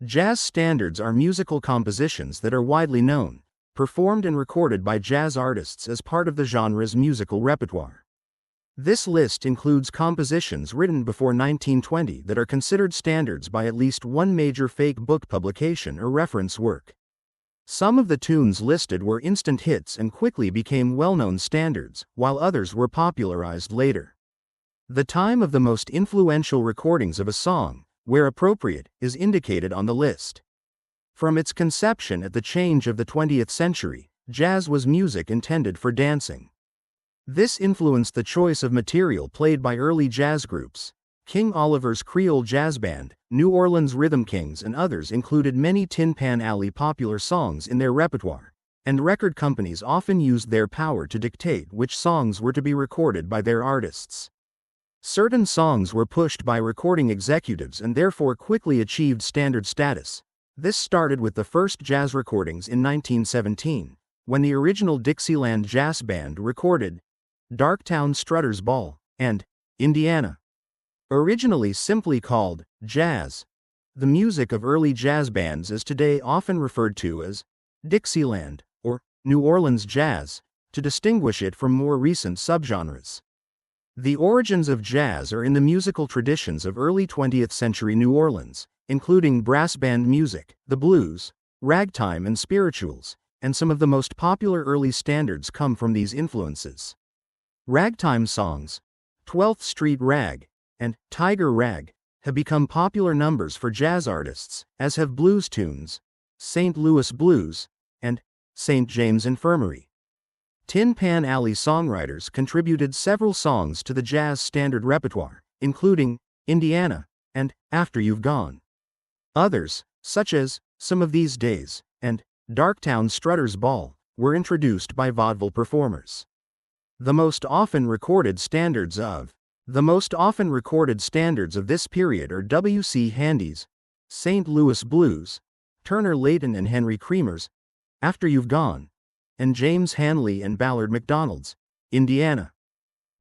Jazz standards are musical compositions that are widely known, performed and recorded by jazz artists as part of the genre's musical repertoire. This list includes compositions written before 1920 that are considered standards by at least one major fake book publication or reference work. Some of the tunes listed were instant hits and quickly became well-known standards, while others were popularized later. The time of the most influential recordings of a song, where appropriate, is indicated on the list. From its conception at the change of the 20th century, jazz was music intended for dancing. This influenced the choice of material played by early jazz groups. King Oliver's Creole Jass Band, New Orleans Rhythm Kings and others included many Tin Pan Alley popular songs in their repertoire, and record companies often used their power to dictate which songs were to be recorded by their artists. Certain songs were pushed by recording executives and therefore quickly achieved standard status. This started with the first jazz recordings in 1917, when the original Dixieland Jass Band recorded Darktown Strutters Ball and Indiana. Originally simply called jazz, the music of early jazz bands is today often referred to as Dixieland or New Orleans jazz, to distinguish it from more recent subgenres. The origins of jazz are in the musical traditions of early 20th century New Orleans, including brass band music, the blues, ragtime and spirituals, and some of the most popular early standards come from these influences. Ragtime songs, 12th Street Rag, and Tiger Rag, have become popular numbers for jazz artists, as have blues tunes, St. Louis Blues, and St. James Infirmary. Tin Pan Alley songwriters contributed several songs to the jazz standard repertoire, including Indiana and After You've Gone. Others, such as Some of These Days and Darktown Strutters Ball, were introduced by vaudeville performers. The most often recorded standards of this period are W. C. Handy's St. Louis Blues, Turner Layton and Henry Creamer's After You've Gone, and James Hanley and Ballard MacDonald's Indiana.